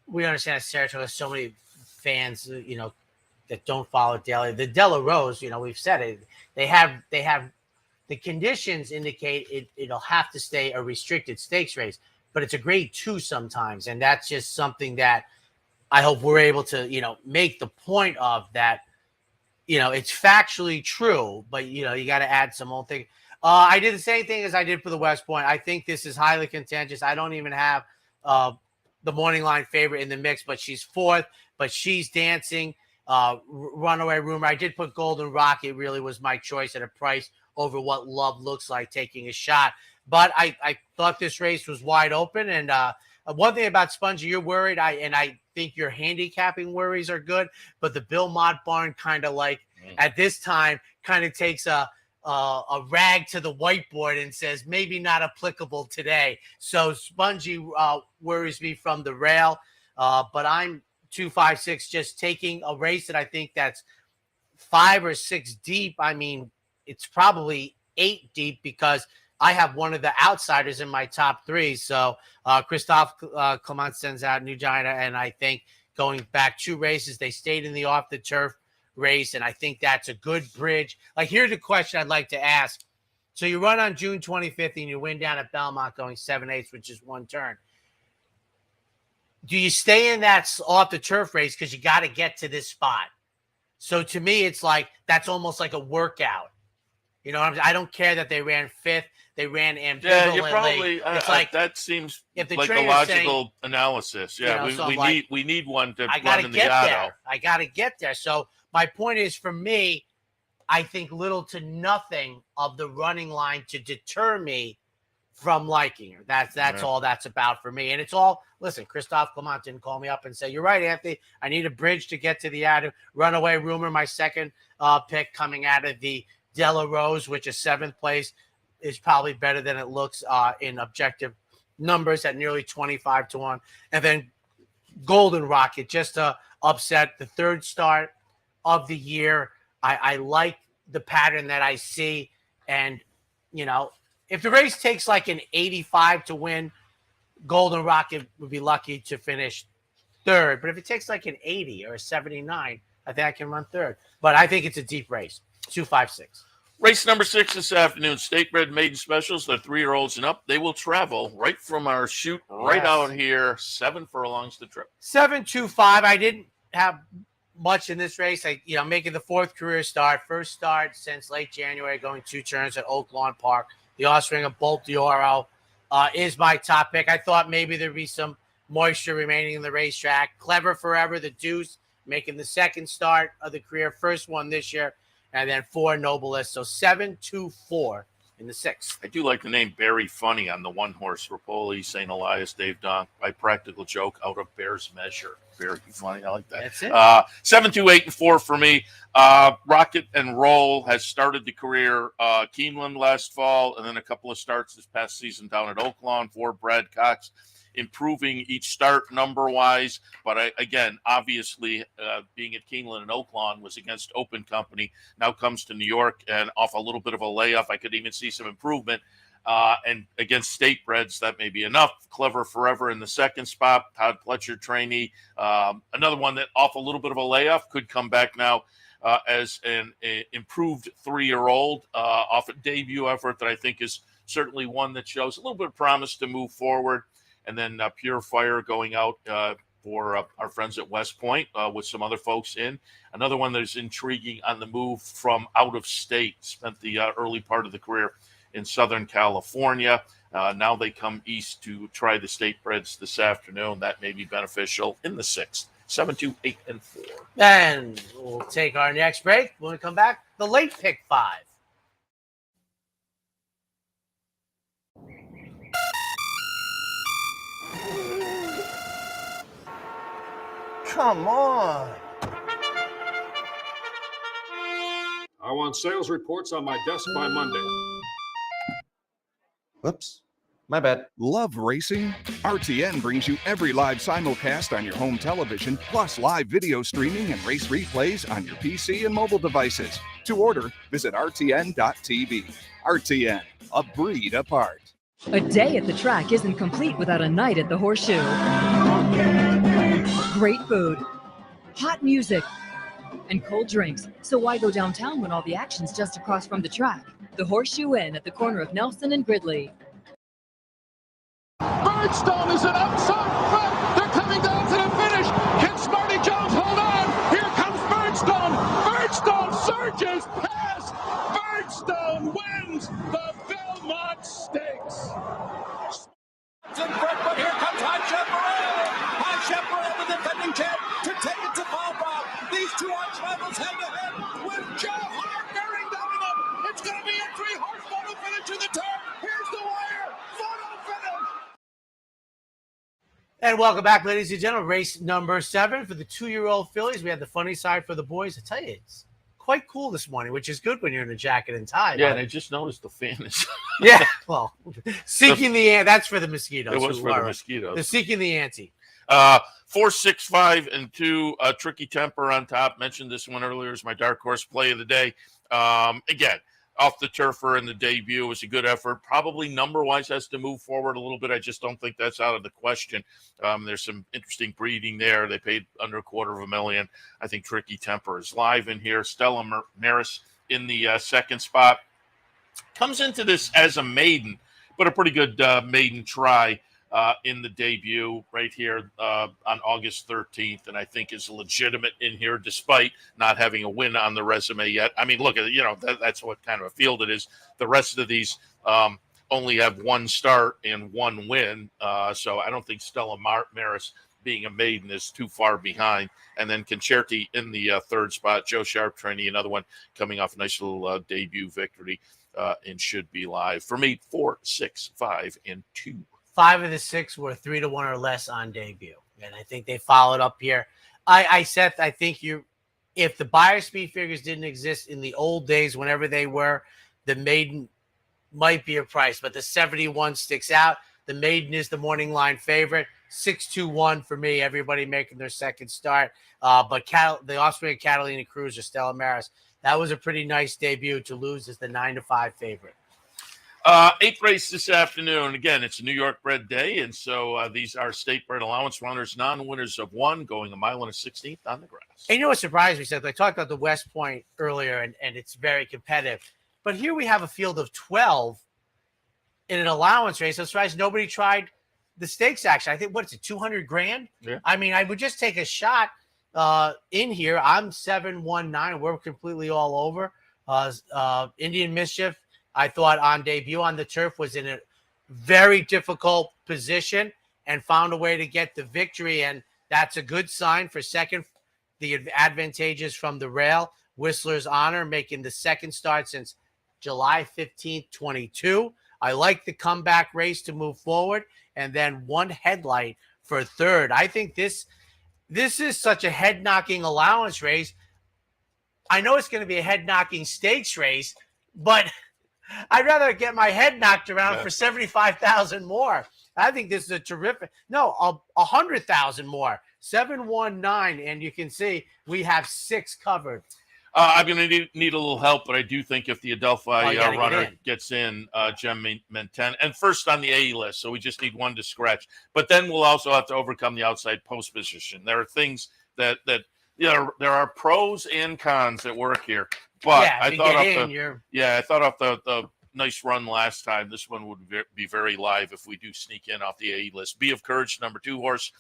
B: we understand that Saratoga has so many fans, you know, that don't follow daily. The Della Rose, you know, we've said it. They have the conditions indicate it'll have to stay a restricted stakes race, but it's a grade 2 sometimes, and that's just something that I hope we're able to, you know, make the point of that. You know, it's factually true, but you know, you got to add some old thing. I did the same thing as I did for the West Point. I think this is highly contentious. I don't even have the morning line favorite in the mix, but she's fourth, but she's dancing. Runaway Rumor. I did put Golden Rocket. Really was my choice at a price over what Love looks like taking a shot. But I thought this race was wide open. And one thing about Spongy, you're worried. I think your handicapping worries are good, but the Bill Mott barn kind of like at this time kind of takes a rag to the whiteboard and says maybe not applicable today. So Spongy worries me from the rail, but I'm 2-5-6 just taking a race that I think that's 5 or 6 deep. I mean, it's probably 8 deep because I have one of the outsiders in my top 3. So Christophe Clement sends out New Giant, and I think going back 2 races, they stayed in the off the turf race, and I think that's a good bridge. Like, here's a question I'd like to ask. So you run on June 25th and you win down at Belmont going 7/8, which is 1 turn. Do you stay in that off the turf race because you got to get to this spot? So to me, it's like that's almost like a workout. You know, I don't care that they ran 5th. They ran ambivalently.
C: Yeah, you probably.
B: It's like
C: that seems
B: if the
C: like a
B: trainer's
C: logical analysis. Yeah,
B: you know,
C: we need one to
B: I
C: run
B: gotta
C: in the
B: get
C: auto.
B: there. I got to get there. So my point is, for me, I think little to nothing of the running line to deter me from liking her. That's all that's about for me. And it's all, listen, Christophe Clement didn't call me up and say, you're right, Anthony, I need a bridge to get to the out. Runaway Rumor, my second pick coming out of the Della Rose, which is 7th place, is probably better than it looks in objective numbers at nearly 25-1. And then Golden Rocket, just to upset the 3rd start of the year. I like the pattern that I see. And, you know, if the race takes like an 85 to win, Golden Rocket would be lucky to finish 3rd. But if it takes like an 80 or a 79, I think I can run 3rd. But I think it's a deep race. 2-5-6.
C: Race number 6 this afternoon, State-Bred Maiden Specials. They're 3-year-olds and up. They will travel right from our chute right out here. 7 furlongs the trip.
B: 7-2-5. I didn't have much in this race. Making the 4th career start. First start since late January, going 2 turns at Oak Lawn Park. The offspring of Bolt D'Oro is my top pick. I thought maybe there'd be some moisture remaining in the racetrack. Clever Forever, the Deuce, making the 2nd start of the career. First one this year. And then 4 Noblest. So 7-2-4 in the 6th.
C: I do like the name Barry Funny on the 1-horse. Rapoli, St. Elias, Dave Donk, by Practical Joke, out of Bear's Measure. Very funny. I like that.
B: That's it.
C: 7-2-8-4 for me. Rocket and Roll has started the career Keeneland last fall, and then a couple of starts this past season down at Oaklawn for Brad Cox, improving each start number-wise. But again, obviously, being at Keeneland and Oaklawn was against Open Company. Now comes to New York and off a little bit of a layoff. I could even see some improvement. And against State Breds, that may be enough. Clever Forever in the 2nd spot. Todd Pletcher trainee. Another one that off a little bit of a layoff could come back now as an improved 3-year-old off a debut effort that I think is certainly one that shows a little bit of promise to move forward. And then Pure Fire going out for our friends at West Point with some other folks in. Another one that is intriguing on the move from out of state. Spent the early part of the career in Southern California. Now they come east to try the State Breds this afternoon. That may be beneficial in the 6th. 7-2-8-4.
B: And we'll take our next break. When we come back, the late pick 5.
H: Come on.
I: I want sales reports on my desk by Monday.
H: Whoops. My bad.
J: Love racing? RTN brings you every live simulcast on your home television, plus live video streaming and race replays on your PC and mobile devices. To order, visit rtn.tv. RTN, a breed apart.
K: A day at the track isn't complete without a night at the Horseshoe. Great food, hot music, and cold drinks. So why go downtown when all the action's just across from the track? The Horseshoe Inn at the corner of Nelson and Gridley.
L: Birdstone is an outside front. They're coming down to the finish. Can Smarty Jones hold on? Here comes Birdstone. Birdstone surges past. Birdstone wins the Belmont Stakes.
M: But here comes High Chaparral. High Chaparral, the defending champ, to take it to Bob Bob. These two arch rivals head to head with Joe Hart bearing down on them. It's going to be a 3-horse photo finish to the turn. Here's the wire. Photo finish.
B: And welcome back, ladies and gentlemen. Race number 7 for the 2-year-old fillies. We had the funny side for the boys. I tell you, it's quite cool this morning, which is good when you're in a jacket and tie.
C: Yeah, and I just noticed the fan is.
B: Yeah, well, seeking the ante. That's for the mosquitoes.
C: It was for the mosquitoes.
B: They're seeking the ante.
C: 4, 6, 5, and 2. Tricky Temper on top. Mentioned this one earlier as my dark horse play of the day. Again, off the turfer in the debut. It was a good effort. Probably number-wise has to move forward a little bit. I just don't think that's out of the question. There's some interesting breeding there. They paid under $250,000. I think Tricky Temper is live in here. Stella Maris in the second spot. Comes into this as a maiden, but a pretty good maiden try in the debut right here on August 13th, and I think is legitimate in here despite not having a win on the resume yet. I mean, look at that's what kind of a field it is. The rest of these only have one start and one win, so I don't think Stella Maris being a maiden is too far behind. And then Concerti in the third spot. Joe Sharp training, another one coming off a nice little debut victory and should be live. For me, 4, 6, 5, and 2.
B: 5 of the 6 were 3-1 or less on debut, and I think they followed up here. I think if the buyer speed figures didn't exist in the old days, whenever they were, the maiden might be a price, but the 71 sticks out. The maiden is the morning line favorite. 6-2-1 for me. Everybody making their second start, but the offspring of Catalina Cruz or Stella Maris. That was a pretty nice debut to lose as the 9-5 favorite.
C: 8th race this afternoon. Again, it's a New York bred day, and so these are state bred allowance runners, non-winners of 1, going 1 1/16 on the grass.
B: And you know what surprised me, Seth? I talked about the West Point earlier, and it's very competitive. But here we have a field of 12 in an allowance race. I'm surprised nobody tried the stakes action. I think, what is it, $200,000?
C: Yeah.
B: I mean, I would just take a shot in here. I'm 7-1-9. We're completely all over. Indian Mischief, I thought on debut on the turf was in a very difficult position and found a way to get the victory. And that's a good sign for second. The advantages from the rail. Whistler's Honor making the second start since July 15th, 22. I like the comeback race to move forward. And then one headlight for third. I think this is such a head-knocking allowance race. I know it's going to be a head-knocking stakes race, but I'd rather get my head knocked around for 75,000 more. I think this is a terrific. No, 100,000 more. 7-1-9, and you can see we have 6 covered.
C: I'm going to need a little help, but I do think if the Adelphi runner gets in, Gem meant 10. And first on the A list, so we just need one to scratch. But then we'll also have to overcome the outside post position. There are things that there are pros and cons that work here. But I thought off the nice run last time, this one would be very live if we do sneak in off the A list. Be of Courage, number 2 horse,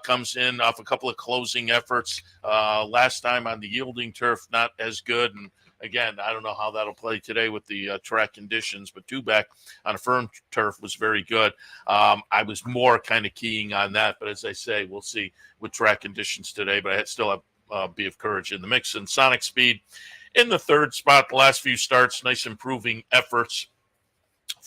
C: comes in off a couple of closing efforts. Last time on the yielding turf, not as good. And again, I don't know how that'll play today with the track conditions, but 2 back on a firm turf was very good. I was more kind of keying on that, but as I say, we'll see with track conditions today. But I still have Be of Courage in the mix. And Sonic Speed in the third spot, the last few starts, nice improving efforts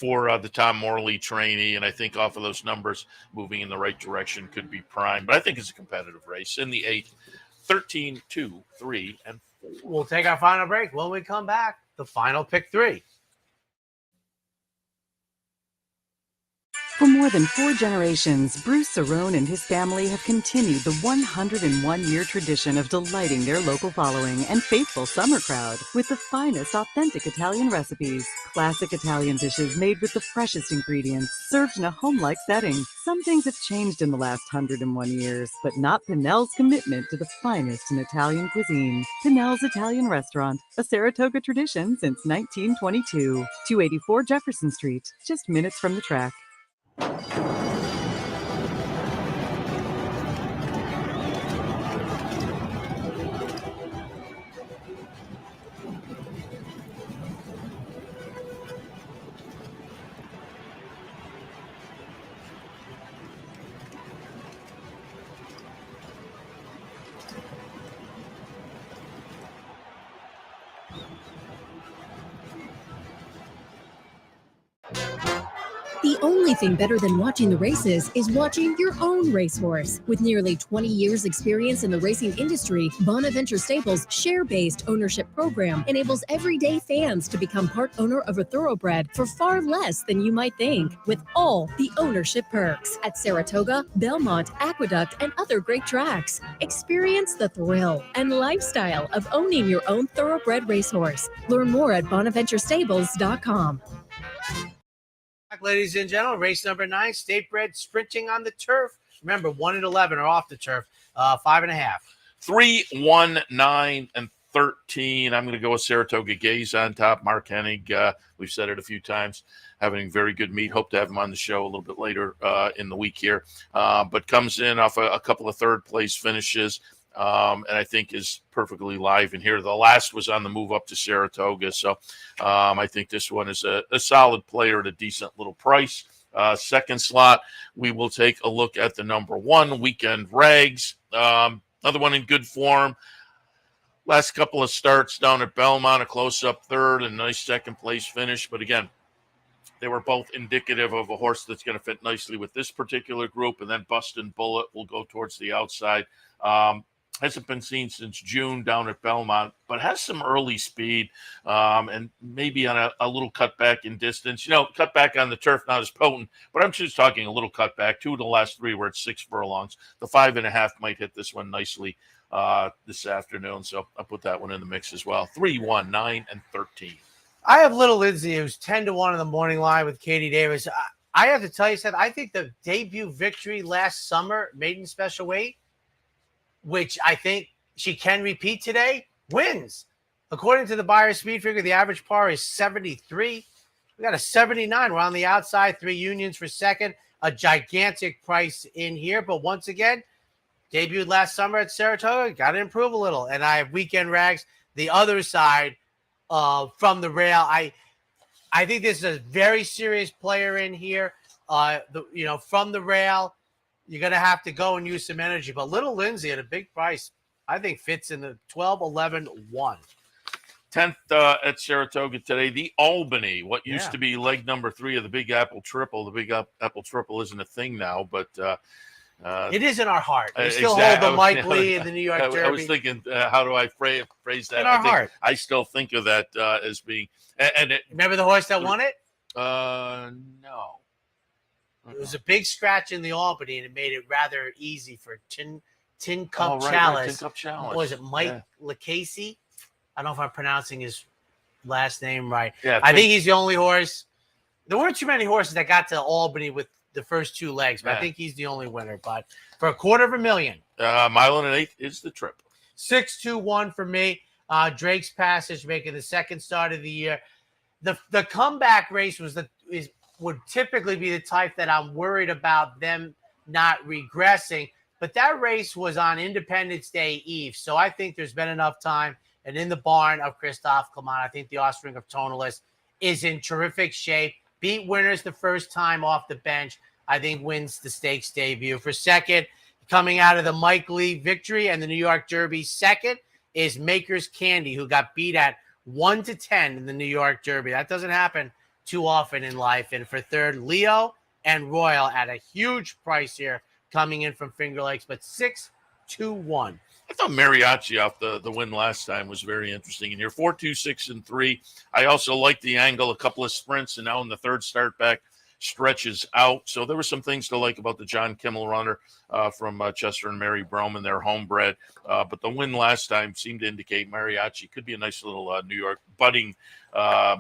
C: for the Tom Morley trainee, and I think off of those numbers, moving in the right direction could be prime. But I think it's a competitive race in the 8, 13, 2, 3, and 4.
B: We'll take our final break. When we come back, the final pick 3.
G: For more than 4 generations, Bruce Cerrone and his family have continued the 101-year tradition of delighting their local following and faithful summer crowd with the finest authentic Italian recipes. Classic Italian dishes made with the freshest ingredients, served in a home-like setting. Some things have changed in the last 101 years, but not Pinnell's commitment to the finest in Italian cuisine. Pinnell's Italian Restaurant, a Saratoga tradition since 1922. 284 Jefferson Street, just minutes from the track.
N: The only thing better than watching the races is watching your own racehorse. With nearly 20 years experience in the racing industry, Bonaventure Stables' share-based ownership program enables everyday fans to become part owner of a thoroughbred for far less than you might think, with all the ownership perks at Saratoga, Belmont, Aqueduct, and other great tracks. Experience the thrill and lifestyle of owning your own thoroughbred racehorse. Learn more at bonaventurestables.com.
B: Ladies and gentlemen, race number 9, State Bred sprinting on the turf. Remember, 1 and 11 are off the turf. 5.5.
C: 3, 1, 9, and 13. I'm going to go with Saratoga Gaze on top. Mark Hennig, we've said it a few times, having very good meet. Hope to have him on the show a little bit later in the week here. But comes in off a couple of third-place finishes. And I think is perfectly live in here. The last was on the move up to Saratoga. So I think this one is a solid player at a decent little price. Second slot, we will take a look at the number 1, Weekend Rags. Another one in good form. Last couple of starts down at Belmont, a close-up third and nice second-place finish. But again, they were both indicative of a horse that's going to fit nicely with this particular group. And then Bustin' Bullet will go towards the outside. Hasn't been seen since June down at Belmont, but has some early speed and maybe on a little cutback in distance. You know, cutback on the turf, not as potent, but I'm just talking a little cutback. 2 of the last 3 were at 6 furlongs. The 5.5 might hit this one nicely this afternoon, so I'll put that one in the mix as well. 3, 1, 9, and 13.
B: I have Little Lindsay, who's 10-1 in the morning line with Katie Davis. I have to tell you, Seth, I think the debut victory last summer, maiden special weight, which I think she can repeat today, wins. According to the Buyer Speed Figure, the average par is 73. We got a 79. We're on the outside, 3 unions for second. A gigantic price in here. But once again, debuted last summer at Saratoga. Got to improve a little. And I have Weekend Rags, the other side from the rail. I think this is a very serious player in here. From the rail. You're going to have to go and use some energy. But Little Lindsay at a big price, I think fits in the 12, 11, 1.
C: 10th at Saratoga today, the Albany, what used to be leg number 3 of the Big Apple Triple. The Big Apple Triple isn't a thing now, but
B: it is in our heart. We still hold the Mike Lee and the New York Derby.
C: I was thinking, how do I phrase that?
B: In our heart.
C: I still think of that as being.
B: Remember the horse that won it?
C: No.
B: It was a big scratch in the Albany, and it made it rather easy for Tin Cup Chalice.
C: Tin Cup Chalice.
B: What was it, Mike Lacasey? I don't know if I'm pronouncing his last name right.
C: Yeah,
B: I think he's the only horse. There weren't too many horses that got to Albany with the first 2 legs, but I think he's the only winner. But for $250,000.
C: Mile and an eighth is the trip.
B: 6-2-1 for me. Drake's Passage making the second start of the year. The comeback race would typically be the type that I'm worried about them not regressing. But that race was on Independence Day Eve. So I think there's been enough time. And in the barn of Christophe Clement, I think the offspring of Tonalist is in terrific shape. Beat winners the first time off the bench. I think wins the stakes debut. For second, coming out of the Mike Lee victory and the New York Derby second is Maker's Candy, who got beat at 1-10 in the New York Derby. That doesn't happen too often in life. And for third, Leo and Royal at a huge price here coming in from Finger Lakes, but 6-2-1.
C: I thought Mariachi off the win last time was very interesting. And you're 4-2, 6-3. I also like the angle, a couple of sprints, and now in the third start back stretches out. So there were some things to like about the John Kimmel runner from Chester and Mary Broman, their homebred. But the win last time seemed to indicate Mariachi could be a nice little New York budding,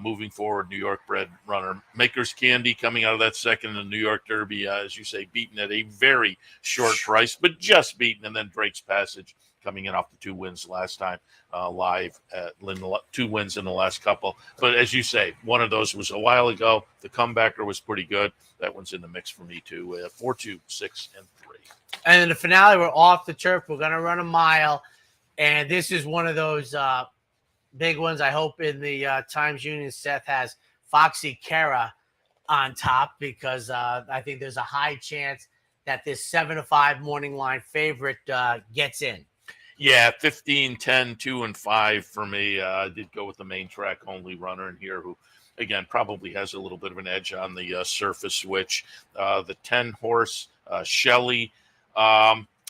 C: moving forward, New York bred runner. Maker's Candy coming out of that second in the New York Derby, as you say, beaten at a very short price, but just beaten. And then Drake's Passage coming in off the 2 wins last time live at 2 wins in the last couple. But as you say, one of those was a while ago. The comebacker was pretty good. That one's in the mix for me too. 4-2, 6-3.
B: And in the finale, we're off the turf. We're going to run a mile. And this is one of those big ones. I hope in the Times Union, Seth has Foxy Kara on top, because I think there's a high chance that this 7-5 morning line favorite gets in.
C: Yeah, 15, 10, 2, and 5 for me. I did go with the main track only runner in here, who, again, probably has a little bit of an edge on the surface switch. The 10 horse, Shelley.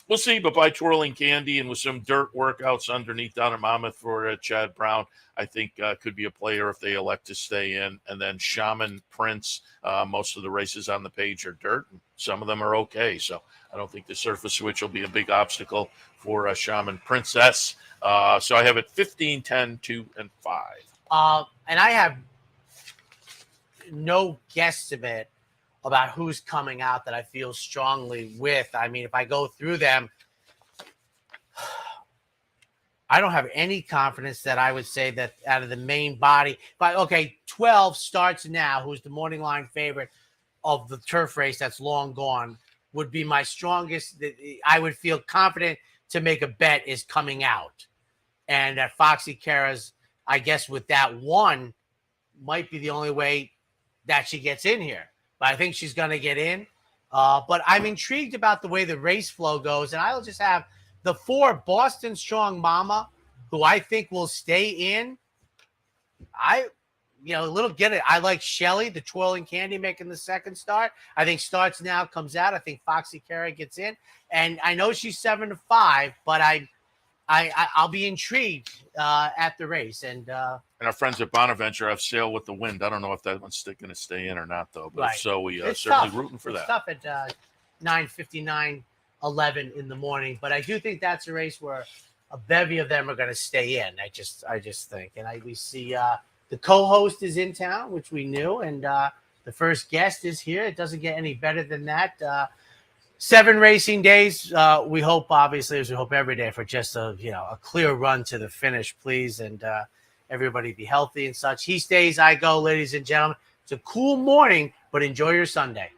C: We'll see, but by Twirling Candy and with some dirt workouts underneath down at Monmouth for Chad Brown, I think could be a player if they elect to stay in. And then Shaman Prince, most of the races on the page are dirt, and some of them are okay. So I don't think the surface switch will be a big obstacle for Shaman Princess. So I have it 15, 10, 2, and 5.
B: And I have no guesstimate about who's coming out that I feel strongly with. I mean, if I go through them, I don't have any confidence that I would say that out of the main body. But okay, 12 Starts Now, who's the morning line favorite of the turf race that's long gone, would be my strongest. I would feel confident to make a bet is coming out. And that Foxy Kara's, I guess with that one, might be the only way that she gets in here. But I think she's going to get in. But I'm intrigued about the way the race flow goes. And I'll just have the 4 Boston Strong Mama, who I think will stay in. I like Shelley, the Twirling Candy, making the second start. I think Starts Now comes out. I think Foxy Kara gets in. And I know she's 7-5, but I'll be intrigued at the race. And
C: our friends at Bonaventure have Sail with the Wind. I don't know if that one's going to stay in or not, though. But
B: right.
C: If so, we
B: it's
C: certainly
B: tough.
C: rooting for
B: it's
C: that.
B: Tough at 9:59, 11 in the morning. But I do think that's a race where a bevy of them are going to stay in. I just think. And we see the co-host is in town, which we knew, and the first guest is here. It doesn't get any better than that. 7 racing days. We hope, obviously, as we hope every day, for just a clear run to the finish, please, and everybody be healthy and such. He stays, I go, ladies and gentlemen. It's a cool morning, but enjoy your Sunday.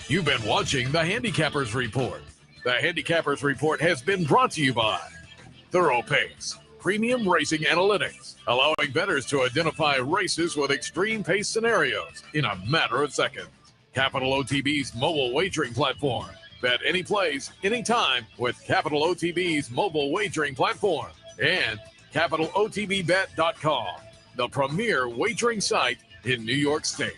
A: You've been watching the Handicappers Report. The Handicappers Report has been brought to you by Thorough Pace, Premium Racing Analytics, allowing bettors to identify races with extreme pace scenarios in a matter of seconds. Capital OTB's mobile wagering platform. Bet any place, anytime with Capital OTB's mobile wagering platform. And CapitalOTBBet.com, the premier wagering site in New York State.